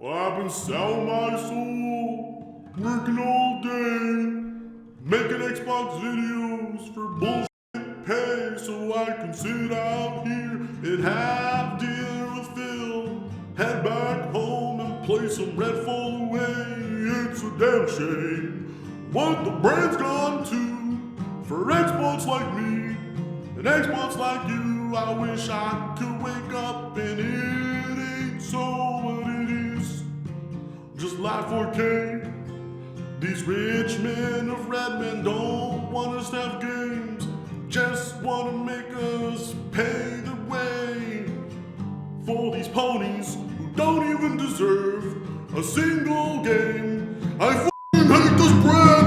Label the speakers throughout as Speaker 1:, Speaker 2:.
Speaker 1: I've been selling my soul, working all day, making Xbox videos for bullshit pay, so I can sit out here and have dinner with Phil, head back home and play some Redfall away. It's a damn shame what the brand's gone to for Xbox like me and Xbox like you. I wish I could wake up and it ain't so what it is. Just live 4K. These rich men of Redmond don't want us to have games, just want to make us pay the way for these ponies who don't even deserve a single game. I f***ing hate this brand.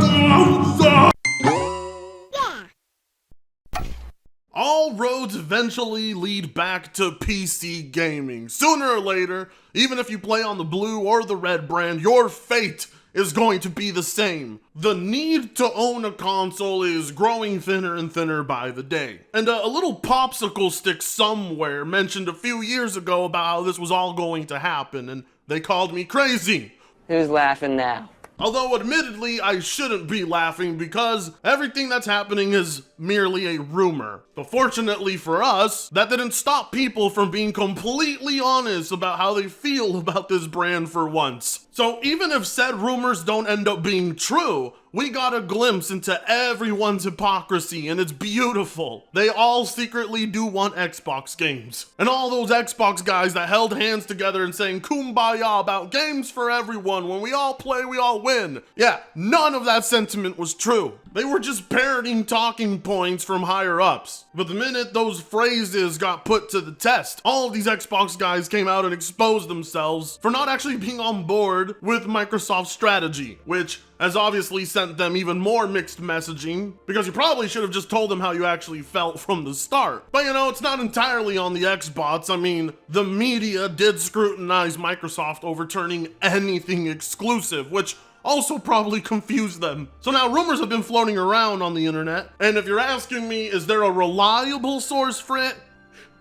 Speaker 1: All roads eventually lead back to PC gaming. Sooner or later, even if you play on the blue or the red brand, your fate is going to be the same. The need to own a console is growing thinner and thinner by the day. And a little popsicle stick somewhere mentioned a few years ago about how this was all going to happen, and they called me crazy.
Speaker 2: Who's laughing now?
Speaker 1: Although admittedly, I shouldn't be laughing because everything that's happening is merely a rumor. But fortunately for us, that didn't stop people from being completely honest about how they feel about this brand for once. So even if said rumors don't end up being true, we got a glimpse into everyone's hypocrisy, and it's beautiful. They all secretly do want Xbox games. And all those Xbox guys that held hands together and saying kumbaya about games for everyone, when we all play, we all win. Yeah, none of that sentiment was true. They were just parroting talking points from higher ups. But the minute those phrases got put to the test, all of these Xbox guys came out and exposed themselves for not actually being on board with Microsoft's strategy, which has obviously sent them even more mixed messaging, because you probably should have just told them how you actually felt from the start. But you know, it's not entirely on the Xbox. I mean, the media did scrutinize Microsoft overturning anything exclusive, which also probably confused them. So now rumors have been floating around on the internet, and if you're asking me, is there a reliable source for it?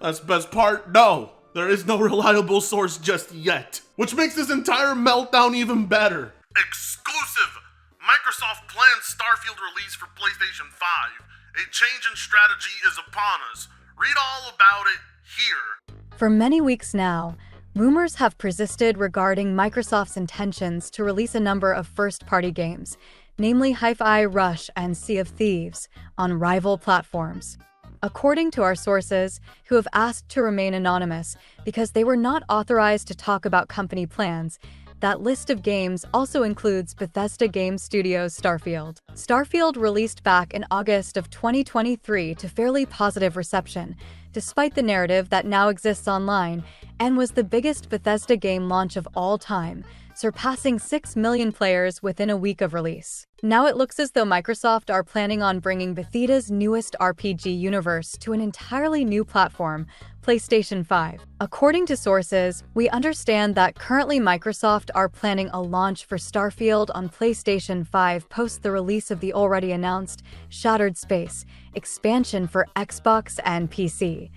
Speaker 1: That's the best part. No, there is no reliable source just yet, which makes this entire meltdown even better. Exclusive! Microsoft plans Starfield release for PlayStation 5. A change in strategy is upon us. Read all about it here.
Speaker 3: For many weeks now, rumors have persisted regarding Microsoft's intentions to release a number of first-party games, namely Hi-Fi Rush and Sea of Thieves, on rival platforms. According to our sources, who have asked to remain anonymous because they were not authorized to talk about company plans, that list of games also includes Bethesda Game Studios' Starfield. Starfield released back in August of 2023 to fairly positive reception, despite the narrative that now exists online, and was the biggest Bethesda game launch of all time, surpassing 6 million players within a week of release. Now it looks as though Microsoft are planning on bringing Bethesda's newest RPG universe to an entirely new platform, PlayStation 5. According to sources, we understand that currently Microsoft are planning a launch for Starfield on PlayStation 5 post the release of the already announced Shattered Space expansion for Xbox and PC,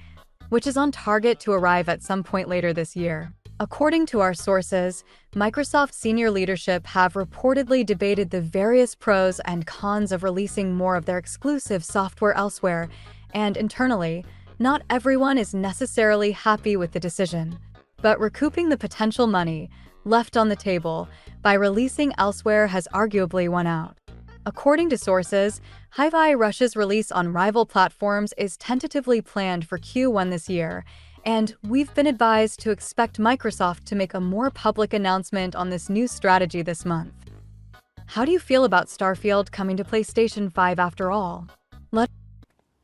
Speaker 3: which is on target to arrive at some point later this year. According to our sources, Microsoft senior leadership have reportedly debated the various pros and cons of releasing more of their exclusive software elsewhere, and internally, not everyone is necessarily happy with the decision. But recouping the potential money left on the table by releasing elsewhere has arguably won out. According to sources, Hi-Fi Rush's release on rival platforms is tentatively planned for Q1 this year, and we've been advised to expect Microsoft to make a more public announcement on this new strategy this month. How do you feel about Starfield coming to PlayStation 5 after all?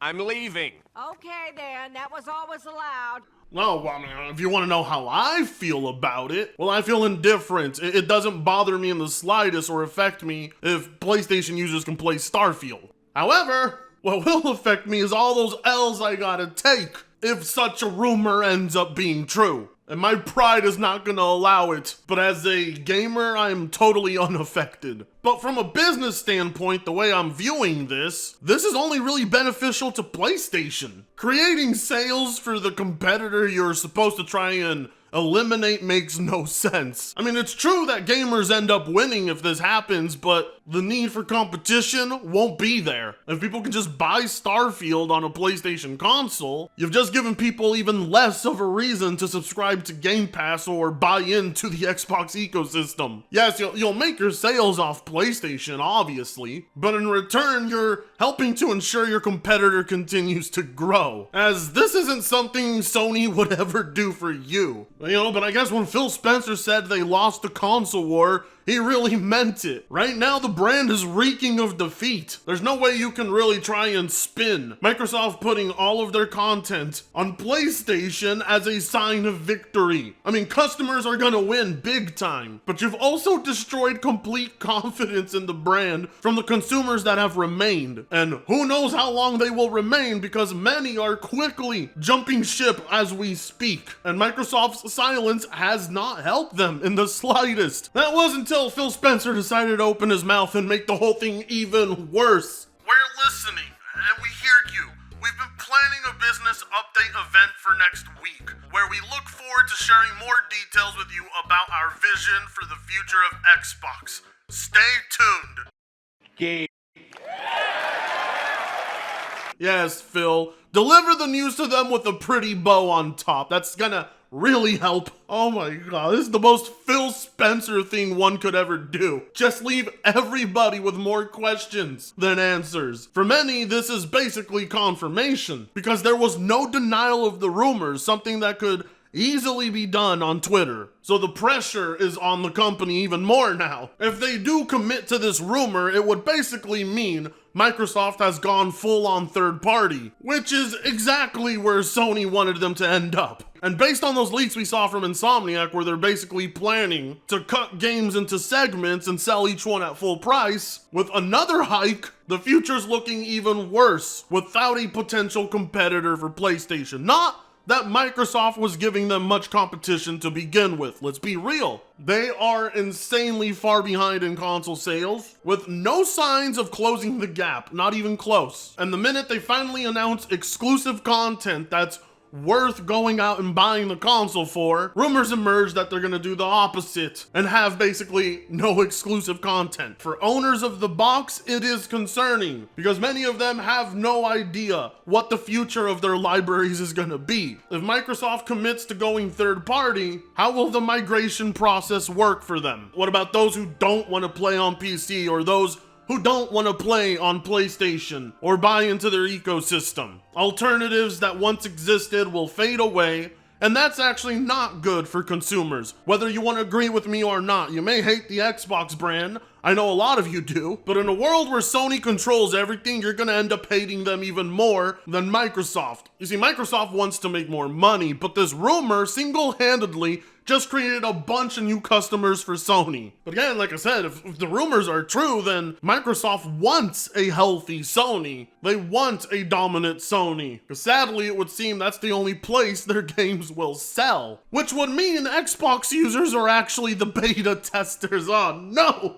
Speaker 4: I'm leaving.
Speaker 5: Okay then, that was always allowed.
Speaker 1: No, I mean, if you want to know how I feel about it, well, I feel indifferent. It doesn't bother me in the slightest or affect me if PlayStation users can play Starfield. However, what will affect me is all those L's I gotta take if such a rumor ends up being true. And my pride is not gonna allow it, but as a gamer, I'm totally unaffected. But from a business standpoint, the way I'm viewing this is only really beneficial to PlayStation. Creating sales for the competitor you're supposed to try and eliminate makes no sense. I mean, it's true that gamers end up winning if this happens, but the need for competition won't be there. If people can just buy Starfield on a PlayStation console, you've just given people even less of a reason to subscribe to Game Pass or buy into the Xbox ecosystem. Yes, you'll make your sales off PlayStation, obviously, but in return, you're helping to ensure your competitor continues to grow, as this isn't something Sony would ever do for you. But I guess when Phil Spencer said they lost the console war, he really meant it. Right now, the brand is reeking of defeat. There's no way you can really try and spin Microsoft putting all of their content on PlayStation as a sign of victory. I mean, customers are gonna win big time, but you've also destroyed complete confidence in the brand from the consumers that have remained. And who knows how long they will remain, because many are quickly jumping ship as we speak. And Microsoft's silence has not helped them in the slightest. That was until Phil Spencer decided to open his mouth and make the whole thing even worse. We're listening, and we hear you. We've been planning a business update event for next week, where we look forward to sharing more details with you about our vision for the future of Xbox. Stay tuned.
Speaker 4: Game.
Speaker 1: Yes, Phil. Deliver the news to them with a pretty bow on top. That's gonna really help. Oh my god, this is the most Phil Spencer thing one could ever do. Just leave everybody with more questions than answers. For many, this is basically confirmation, because there was no denial of the rumors, something that could easily be done on Twitter. So the pressure is on the company even more now. If they do commit to this rumor, it would basically mean Microsoft has gone full on third party, which is exactly where Sony wanted them to end up. And based on those leaks we saw from Insomniac, where they're basically planning to cut games into segments and sell each one at full price, with another hike, the future's looking even worse without a potential competitor for PlayStation. Not that Microsoft was giving them much competition to begin with. Let's be real. They are insanely far behind in console sales, with no signs of closing the gap, not even close. And the minute they finally announce exclusive content that's worth going out and buying the console for, rumors emerge that they're gonna do the opposite and have basically no exclusive content. For owners of the box, it is concerning, because many of them have no idea what the future of their libraries is gonna be. If Microsoft commits to going third party, how will the migration process work for them? What about those who don't want to play on PC, or those who don't want to play on PlayStation or buy into their ecosystem? Alternatives that once existed will fade away, and that's actually not good for consumers. Whether you want to agree with me or not, you may hate the Xbox brand, I know a lot of you do, but in a world where Sony controls everything, you're gonna end up hating them even more than Microsoft. You see, Microsoft wants to make more money, but this rumor single-handedly just created a bunch of new customers for Sony. But again, like I said, if the rumors are true, then Microsoft wants a healthy Sony. They want a dominant Sony. Because sadly, it would seem that's the only place their games will sell. Which would mean Xbox users are actually the beta testers. Oh no,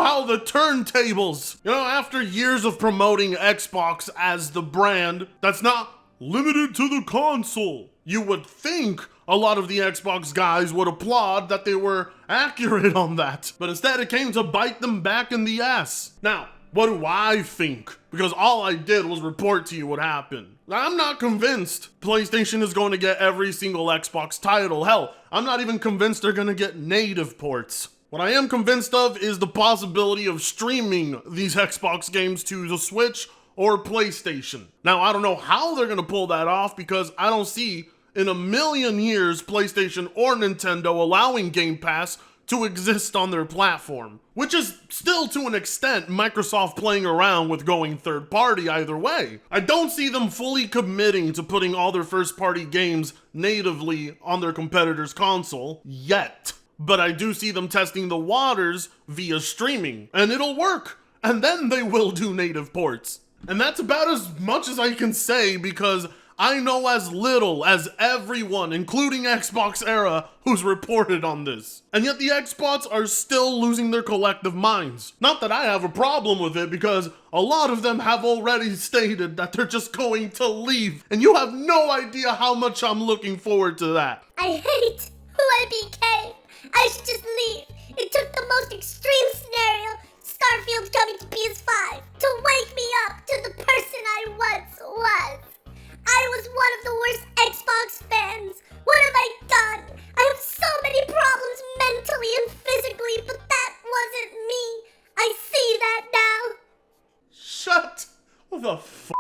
Speaker 1: how the turntables. After years of promoting Xbox as the brand that's not limited to the console, you would think a lot of the Xbox guys would applaud that they were accurate on that. But instead it came to bite them back in the ass. Now, what do I think? Because all I did was report to you what happened. I'm not convinced PlayStation is going to get every single Xbox title. Hell, I'm not even convinced they're going to get native ports. What I am convinced of is the possibility of streaming these Xbox games to the Switch or PlayStation. Now, I don't know how they're going to pull that off, because I don't see in a million years PlayStation or Nintendo allowing Game Pass to exist on their platform, which is still to an extent Microsoft playing around with going third party either way. I don't see them fully committing to putting all their first party games natively on their competitor's console yet, but I do see them testing the waters via streaming, and it'll work, and then they will do native ports. And that's about as much as I can say, because I know as little as everyone, including Xbox Era, who's reported on this. And yet the Xbots are still losing their collective minds. Not that I have a problem with it, because a lot of them have already stated that they're just going to leave. And you have no idea how much I'm looking forward to that.
Speaker 2: I hate who I became. I should just leave. It took the most extreme scenario, Starfield coming to Ps5, to wake me up to the person I once was. I was one of the worst Xbox fans. What have I done? I have so many problems mentally and physically, but that wasn't me. I see that now.
Speaker 1: Shut the f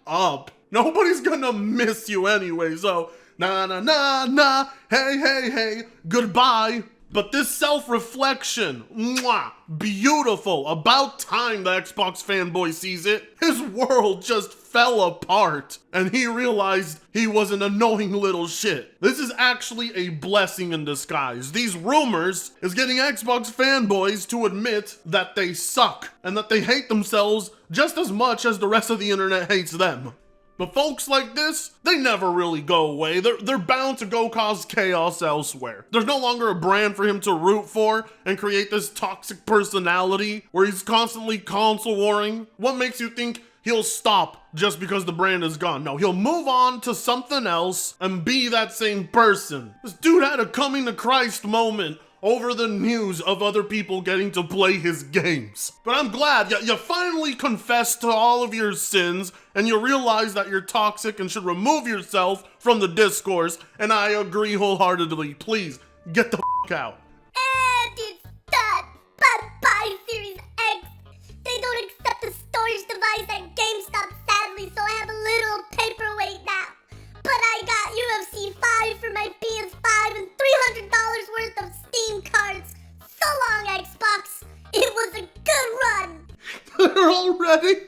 Speaker 1: up. Nobody's gonna miss you anyway, so nah, hey, goodbye. But this self-reflection, mwah, beautiful, about time the Xbox fanboy sees it. His world just fell apart, and he realized he was an annoying little shit. This is actually a blessing in disguise. These rumors is getting Xbox fanboys to admit that they suck, and that they hate themselves just as much as the rest of the internet hates them. But folks like this, they never really go away. They're bound to go cause chaos elsewhere. There's no longer a brand for him to root for and create this toxic personality where he's constantly console warring. What makes you think he'll stop just because the brand is gone? No, he'll move on to something else and be that same person. This dude had a coming to Christ moment over the news of other people getting to play his games. But I'm glad you finally confessed to all of your sins and you realize that you're toxic and should remove yourself from the discourse, and I agree wholeheartedly. Please, get the f*** out.
Speaker 2: And it's done. Bye-bye, Series X. They don't accept the storage device at GameStop, sadly, so I have a little paperweight now. But I got UFC 5 for my PS5 and $300 worth of Steam cards. So long, Xbox. It was a good run.
Speaker 1: They're already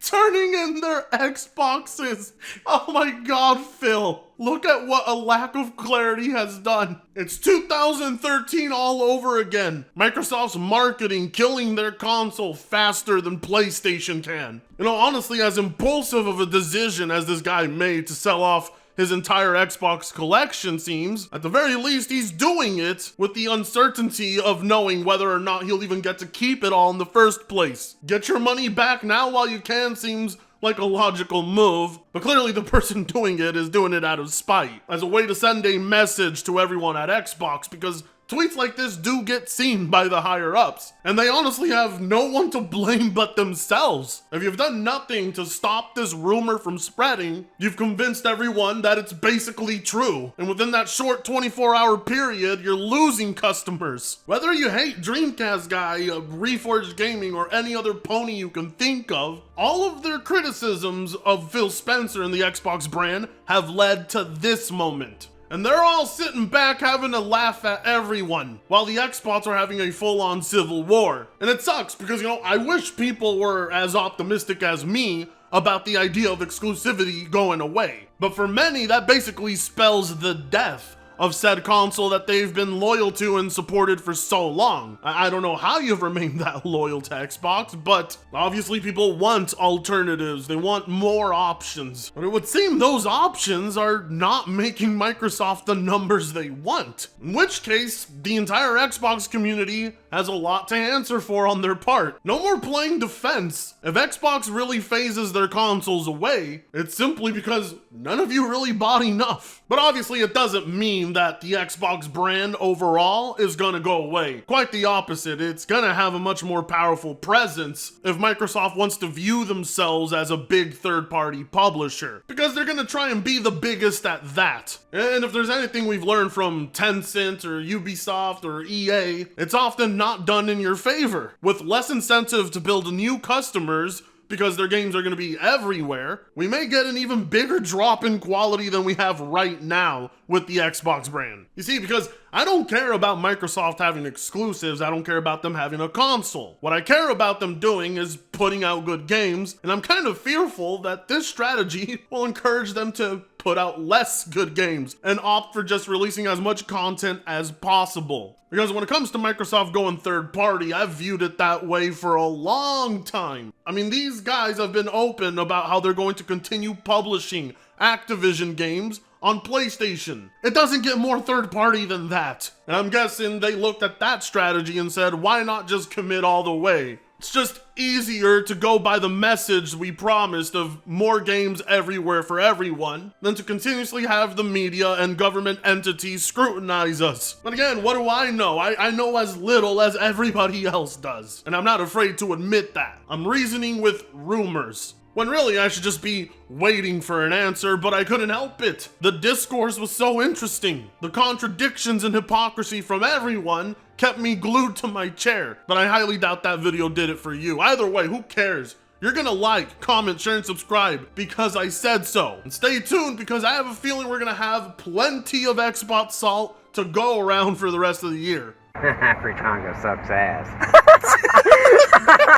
Speaker 1: turning in their Xboxes. Oh my god, Phil. Look at what a lack of clarity has done. It's 2013 all over again. Microsoft's marketing killing their console faster than PlayStation can. You know, honestly, as impulsive of a decision as this guy made to sell off his entire Xbox collection seems, at the very least he's doing it with the uncertainty of knowing whether or not he'll even get to keep it all in the first place. Get your money back now while you can seems like a logical move, but clearly the person doing it is doing it out of spite, as a way to send a message to everyone at Xbox, because tweets like this do get seen by the higher-ups, and they honestly have no one to blame but themselves. If you've done nothing to stop this rumor from spreading, you've convinced everyone that it's basically true, and within that short 24-hour period, you're losing customers. Whether you hate Dreamcast Guy, Reforged Gaming, or any other pony you can think of, all of their criticisms of Phil Spencer and the Xbox brand have led to this moment. And they're all sitting back having a laugh at everyone, while the Xbots are having a full-on civil war. And it sucks because, you know, I wish people were as optimistic as me about the idea of exclusivity going away. But for many, that basically spells the death of said console that they've been loyal to and supported for so long. I don't know how you've remained that loyal to Xbox, but obviously people want alternatives. They want more options. But it would seem those options are not making Microsoft the numbers they want. In which case, the entire Xbox community has a lot to answer for on their part. No more playing defense. If Xbox really phases their consoles away, it's simply because none of you really bought enough. But obviously it doesn't mean that the Xbox brand overall is gonna go away. Quite the opposite. It's gonna have a much more powerful presence if Microsoft wants to view themselves as a big third-party publisher, because they're gonna try and be the biggest at that. And if there's anything we've learned from Tencent or Ubisoft or EA, it's often not done in your favor. With less incentive to build new customers, because their games are going to be everywhere, we may get an even bigger drop in quality than we have right now with the Xbox brand. You see, because I don't care about Microsoft having exclusives, I don't care about them having a console. What I care about them doing is putting out good games, and I'm kind of fearful that this strategy will encourage them to put out less good games and opt for just releasing as much content as possible. Because when it comes to Microsoft going third party, I've viewed it that way for a long time. I mean, these guys have been open about how they're going to continue publishing Activision games on PlayStation. It doesn't get more third party than that. And I'm guessing they looked at that strategy and said, why not just commit all the way? It's just easier to go by the message we promised of more games everywhere for everyone than to continuously have the media and government entities scrutinize us. But again, what do I know? I know as little as everybody else does. And I'm not afraid to admit that. I'm reasoning with rumors. When really I should just be waiting for an answer, but I couldn't help it. The discourse was so interesting. The contradictions and hypocrisy from everyone kept me glued to my chair, but I highly doubt that video did it for you. Either way, who cares? You're gonna like, comment, share, and subscribe because I said so. And stay tuned because I have a feeling we're gonna have plenty of Xbox salt to go around for the rest of the year.
Speaker 6: Fritongo sucks ass.